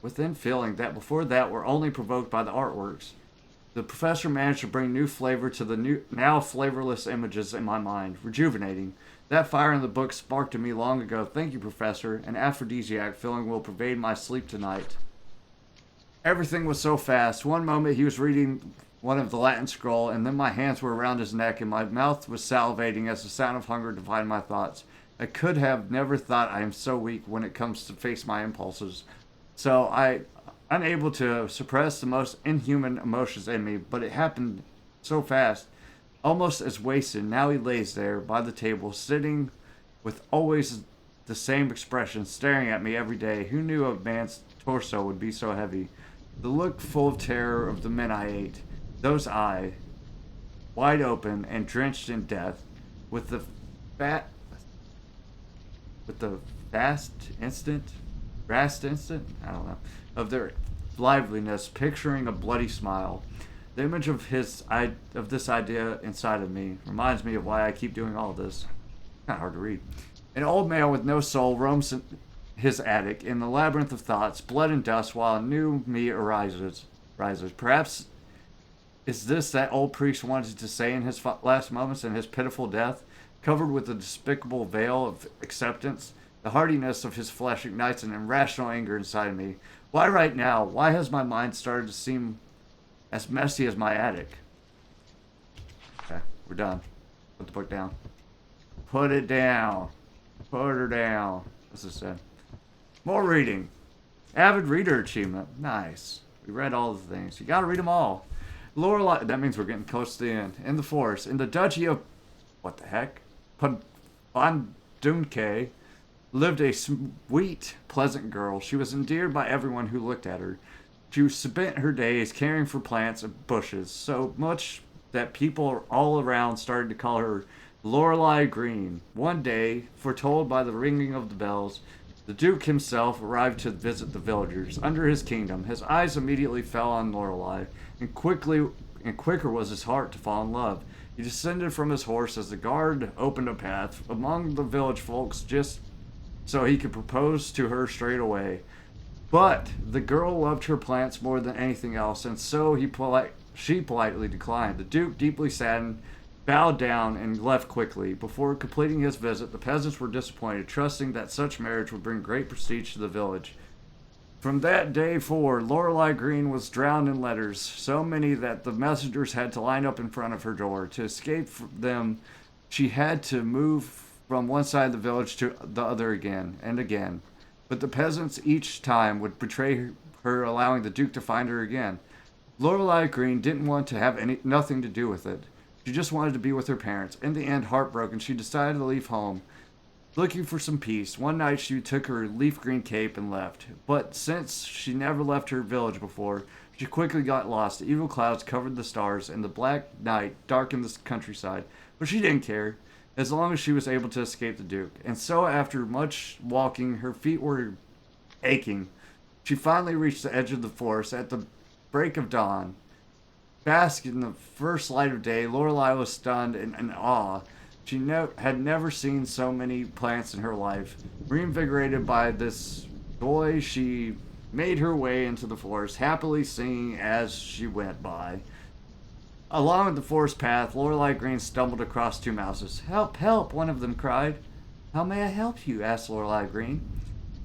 were only provoked by the artworks. The professor managed to bring new flavor to the now flavorless images in my mind, rejuvenating. That fire in the book sparked in me long ago. Thank you, Professor. An aphrodisiac feeling will pervade my sleep tonight. Everything was so fast. One moment he was reading one of the Latin scroll, and then my hands were around his neck, and my mouth was salivating as the sound of hunger divided my thoughts. I could have never thought I am so weak when it comes to face my impulses. So unable to suppress the most inhuman emotions in me, but it happened so fast, almost as wasted. Now he lays there by the table, sitting with always the same expression, staring at me every day. Who knew a man's torso would be so heavy? The look full of terror of the men I ate, those eyes, wide open and drenched in death, with the with the vast instant, I don't know, of their liveliness, picturing a bloody smile. The image of this idea inside of me reminds me of why I keep doing all this. Kind of hard to read. An old man with no soul roams his attic in the labyrinth of thoughts, blood and dust, while a new me arises. Perhaps is this that old priest wanted to say in his last moments in his pitiful death, covered with a despicable veil of acceptance? The hardiness of his flesh ignites an irrational anger inside me. Why right now? Why has my mind started to seem as messy as my attic? Okay, we're done. Put the book down. Put it down. Put her down. What's this say? More reading. Avid reader achievement. Nice. We read all the things. You gotta read them all. Lorelei. That means we're getting close to the end. In the forest. In the duchy of... What the heck? Pandunke lived a sweet, pleasant girl. She was endeared by everyone who looked at her. She spent her days caring for plants and bushes, so much that people all around started to call her Lorelei Green. One day, foretold by the ringing of the bells, the Duke himself arrived to visit the villagers under his kingdom. His eyes immediately fell on Lorelei, and quicker was his heart to fall in love. He descended from his horse as the guard opened a path among the village folks just so he could propose to her straight away. But the girl loved her plants more than anything else, and so she politely declined. The Duke, deeply saddened, bowed down and left quickly. Before completing his visit, the peasants were disappointed, trusting that such marriage would bring great prestige to the village. From that day forward, Lorelei Green was drowned in letters, so many that the messengers had to line up in front of her door. To escape them, she had to move from one side of the village to the other again and again. But the peasants each time would betray her, allowing the Duke to find her again. Lorelei Green didn't want to have nothing to do with it. She just wanted to be with her parents. In the end, heartbroken, she decided to leave home, looking for some peace. One night she took her leaf green cape and left. But since she never left her village before, she quickly got lost. Evil clouds covered the stars, and the black night darkened the countryside. But she didn't care, as long as she was able to escape the Duke. And so, after much walking, her feet were aching. She finally reached the edge of the forest at the break of dawn. Bask in the first light of day, Lorelei was stunned and in awe. She had never seen so many plants in her life. Reinvigorated by this joy, she made her way into the forest, happily singing as she went by. Along the forest path, Lorelei Green stumbled across two mouses. "Help, help!" one of them cried. "How may I help you?" asked Lorelei Green.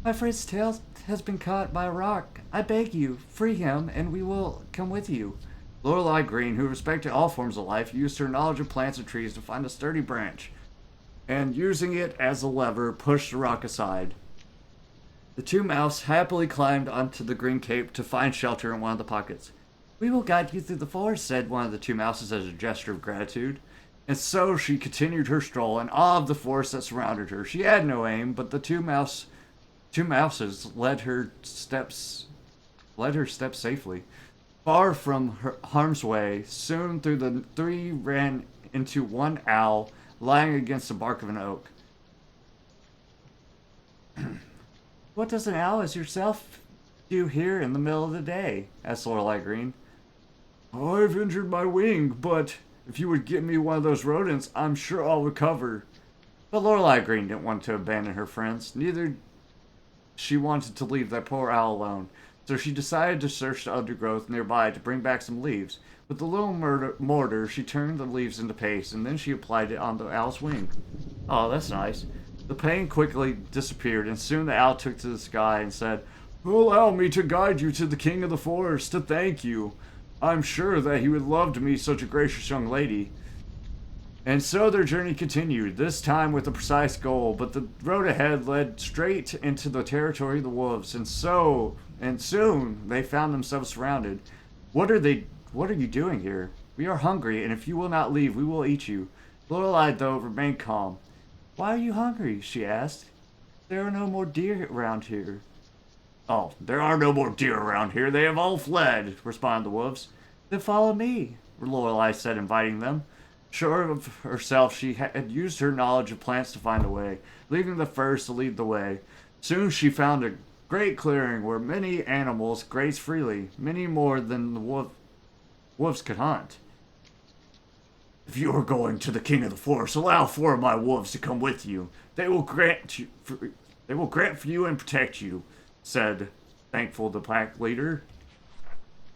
"My friend's tail has been caught by a rock. I beg you, free him, and we will come with you." Lorelei Green, who respected all forms of life, used her knowledge of plants and trees to find a sturdy branch, and using it as a lever, pushed the rock aside. The two mouse happily climbed onto the green cape to find shelter in one of the pockets. "We will guide you through the forest," said one of the two mouses as a gesture of gratitude. And so she continued her stroll in awe of the forest that surrounded her. She had no aim, but the two mouses led her steps safely. Far from harm's way, soon through the three ran into one owl lying against the bark of an oak. "What does an owl as yourself do here in the middle of the day?" asked Lorelei Green. "I've injured my wing, but if you would give me one of those rodents, I'm sure I'll recover." But Lorelei Green didn't want to abandon her friends. Neither she wanted to leave that poor owl alone. So she decided to search the undergrowth nearby to bring back some leaves. With a little mortar, she turned the leaves into paste, and then she applied it on the owl's wing. "Oh, that's nice." The pain quickly disappeared, and soon the owl took to the sky and said, "Allow me to guide you to the king of the forest to thank you. I'm sure that he would love to meet such a gracious young lady." And so their journey continued, this time with a precise goal, but the road ahead led straight into the territory of the wolves, and soon they found themselves surrounded. What are you doing here?" "We are hungry, and if you will not leave, we will eat you." Lorelei, though, remained calm. "Why are you hungry?" she asked. "There are no more deer around here." "Oh, there are no more deer around here. They have all fled," responded the wolves. "Then follow me," Lorelei said, inviting them. Sure of herself, she had used her knowledge of plants to find a way, leaving the furs to lead the way. Soon she found a great clearing where many animals grazed freely, many more than the wolves could hunt. If you are going to the king of the forest, allow 4 of my wolves to come with you. They will grant for you and protect you, said thankful the pack leader.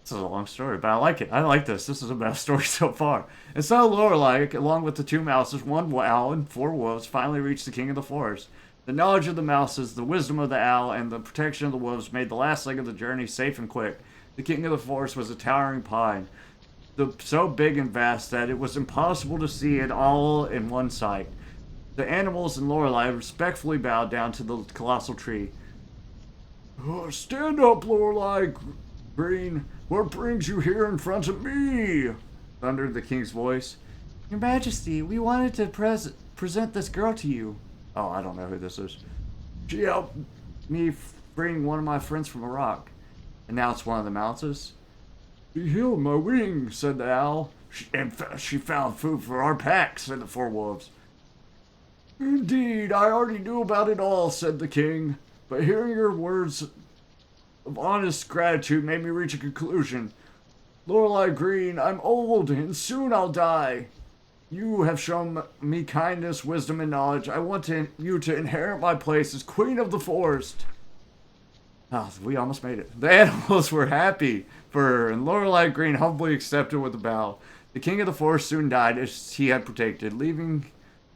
This is a long story, but I like it. I like this. This is the best story so far. And so Lorelei, along with the 2 mouses, 1 owl, and 4 wolves, finally reached the king of the forest. The knowledge of the mouses, the wisdom of the owl, and the protection of the wolves made the last leg of the journey safe and quick. The king of the forest was a towering pine, so big and vast that it was impossible to see it all in one sight. The animals and Lorelei respectfully bowed down to the colossal tree. Oh, stand up, Lorelei Green. What brings you here in front of me? Thundered the king's voice. Your Majesty, we wanted to present this girl to you. Oh, I don't know who this is. She helped me bring one of my friends from Iraq. And now it's one of the mouses. She healed my wings, said the owl. She found food for our pack, said the 4 wolves. Indeed, I already knew about it all, said the king. But hearing your words of honest gratitude made me reach a conclusion. Lorelei Green, I'm old, and soon I'll die. You have shown me kindness, wisdom, and knowledge. I want you to inherit my place as queen of the forest. Ah, we almost made it. The animals were happy for her, and Lorelei Green humbly accepted with a bow. The king of the forest soon died as he had predicted, leaving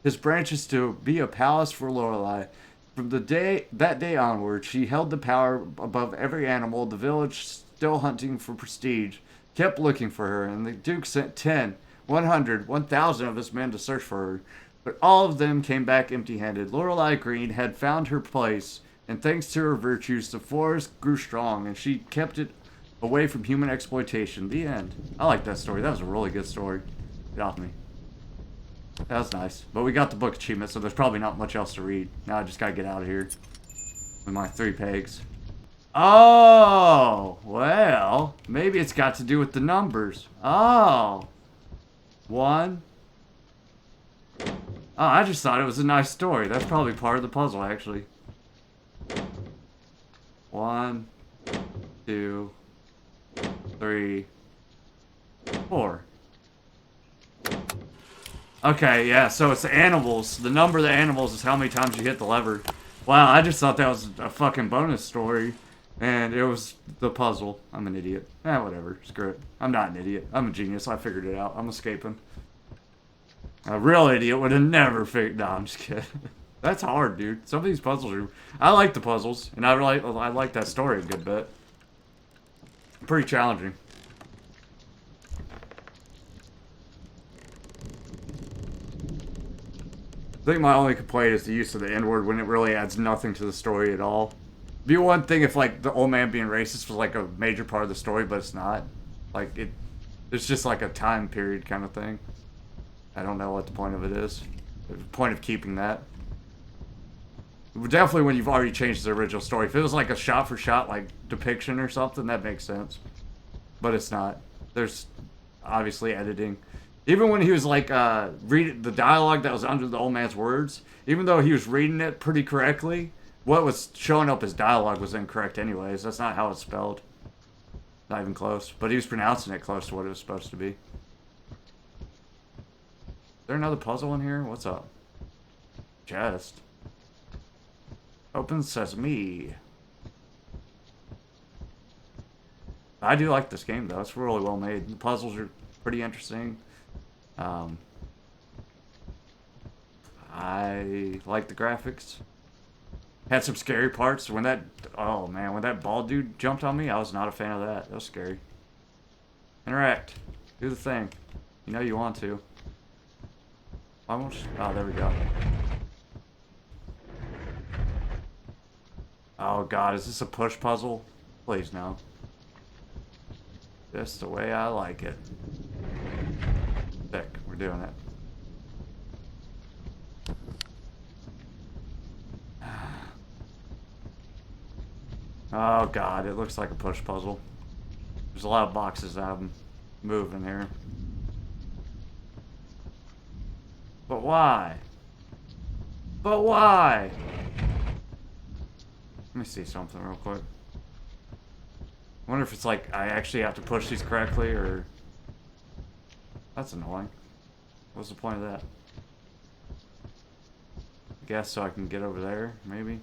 his branches to be a palace for Lorelei. From that day onward, she held the power above every animal. The village, still hunting for prestige, kept looking for her, and the duke sent 10, 100, 1,000 of his men to search for her. But all of them came back empty-handed. Lorelei Green had found her place, and thanks to her virtues, the forest grew strong, and she kept it away from human exploitation. The end. I like that story. That was a really good story. Get off me. That was nice. But we got the book achievement, so there's probably not much else to read. Now I just gotta get out of here with my 3 pegs. Oh, well, maybe it's got to do with the numbers. Oh. 1. Oh, I just thought it was a nice story. That's probably part of the puzzle, actually. 1, 2, 3, 4. Okay, yeah, so it's the animals. The number of the animals is how many times you hit the lever. Wow, I just thought that was a fucking bonus story. And it was the puzzle. I'm an idiot. Whatever. Screw it. I'm not an idiot. I'm a genius. I figured it out. I'm escaping. A real idiot would have never figured... No, I'm just kidding. That's hard, dude. Some of these puzzles are... I like the puzzles. And I like that story a good bit. Pretty challenging. I think my only complaint is the use of the N-word when it really adds nothing to the story at all. It'd be one thing if, like, the old man being racist was, like, a major part of the story, but it's not. Like, it's just, like, a time period kind of thing. I don't know what the point of it is. The point of keeping that. Definitely when you've already changed the original story. If it was, like, a shot-for-shot, like, depiction or something, that makes sense. But it's not. There's obviously editing. Even when he was, like, reading the dialogue that was under the old man's words, even though he was reading it pretty correctly, what was showing up as dialogue was incorrect anyways. That's not how it's spelled. Not even close. But he was pronouncing it close to what it was supposed to be. Is there another puzzle in here? What's up? Chest. Open sesame. I do like this game, though. It's really well made. The puzzles are pretty interesting. I like the graphics. Had some scary parts when that... Oh, man. When that bald dude jumped on me, I was not a fan of that. That was scary. Interact. Do the thing. You know you want to. Almost. Oh, there we go. Oh, God. Is this a push puzzle? Please, no. Just the way I like it. Sick. We're doing it. Oh God, it looks like a push puzzle. There's a lot of boxes that I'm moving here. But why? But why? Let me see something real quick. I wonder if it's like I actually have to push these correctly or... That's annoying. What's the point of that? I guess so I can get over there, maybe?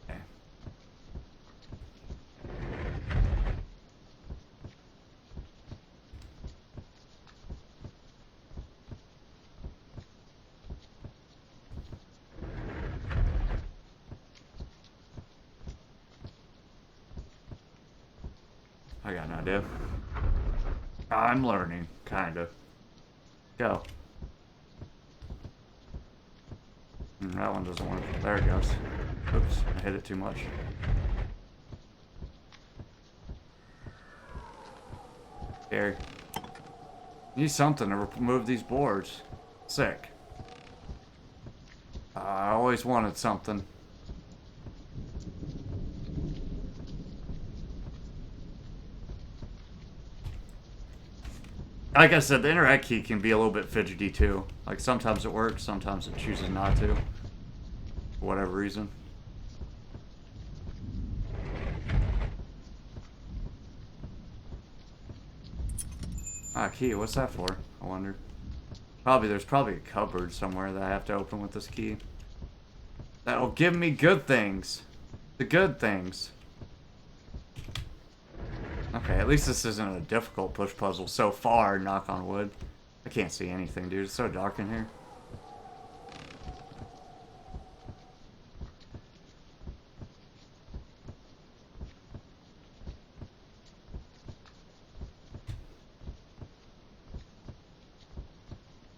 Okay. I got an idea. I'm learning, kinda. Go. That one doesn't work. There it goes. Oops, I hit it too much. Here. Need something to remove these boards. Sick. I always wanted something. Like I said, the interact key can be a little bit fidgety too. Like sometimes it works, sometimes it chooses not to. For whatever reason. Ah, key, what's that for? I wonder. There's probably a cupboard somewhere that I have to open with this key. That'll give me good things. The good things. Okay, at least this isn't a difficult push puzzle so far, knock on wood. I can't see anything, dude. It's so dark in here.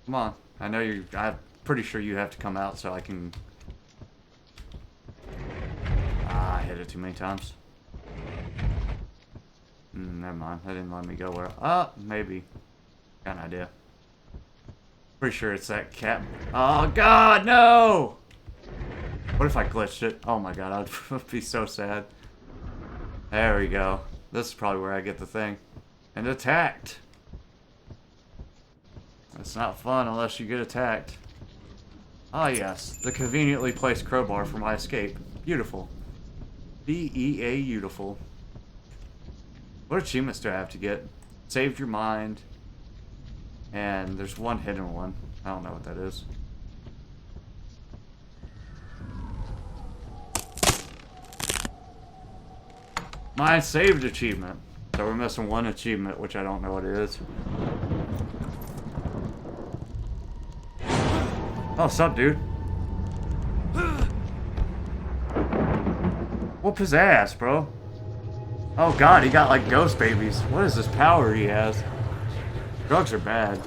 Come on. I know I'm pretty sure you have to come out so I can... Ah, I hit it too many times. Never mind. That didn't let me go where... maybe. Got an idea. Pretty sure it's that cat... Oh, God, no! What if I glitched it? Oh, my God. I'd be so sad. There we go. This is probably where I get the thing. And attacked. It's not fun unless you get attacked. Ah, yes. The conveniently placed crowbar for my escape. Beautiful. B-E-A beautiful. What achievements do I have to get? Saved your mind. And there's one hidden one. I don't know what that is. Mind saved achievement. So we're missing one achievement, which I don't know what it is. Oh, what's up, dude? Whoop his ass, bro. Oh god, he got like ghost babies. What is this power he has? Drugs are bad.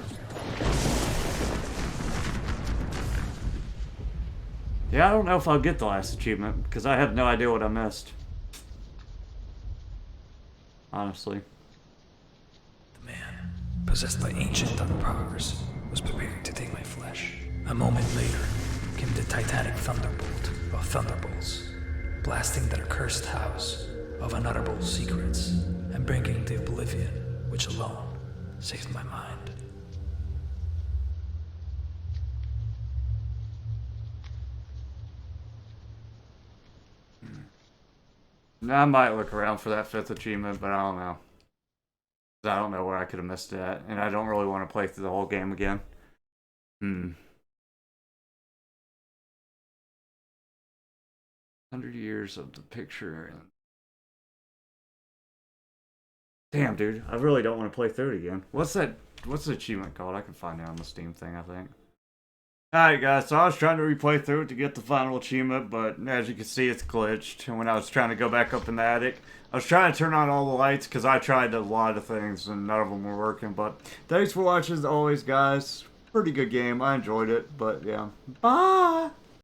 Yeah, I don't know if I'll get the last achievement, because I have no idea what I missed. Honestly. The man, possessed by ancient powers, was preparing to take my flesh. A moment later, came the titanic thunderbolt of thunderbolts, blasting that accursed house of unutterable secrets, and bringing the oblivion which alone saved my mind. I might look around for that 5th achievement, but I don't know. I don't know where I could have missed it at, and I don't really want to play through the whole game again. 100 years of the picture. Damn, dude. I really don't want to play through it again. What's the achievement called? I can find it on the Steam thing, I think. Alright, guys. So I was trying to replay through it to get the final achievement, but as you can see, it's glitched. And when I was trying to go back up in the attic, I was trying to turn on all the lights because I tried a lot of things and none of them were working. But thanks for watching as always, guys. Pretty good game. I enjoyed it, but yeah. Bye!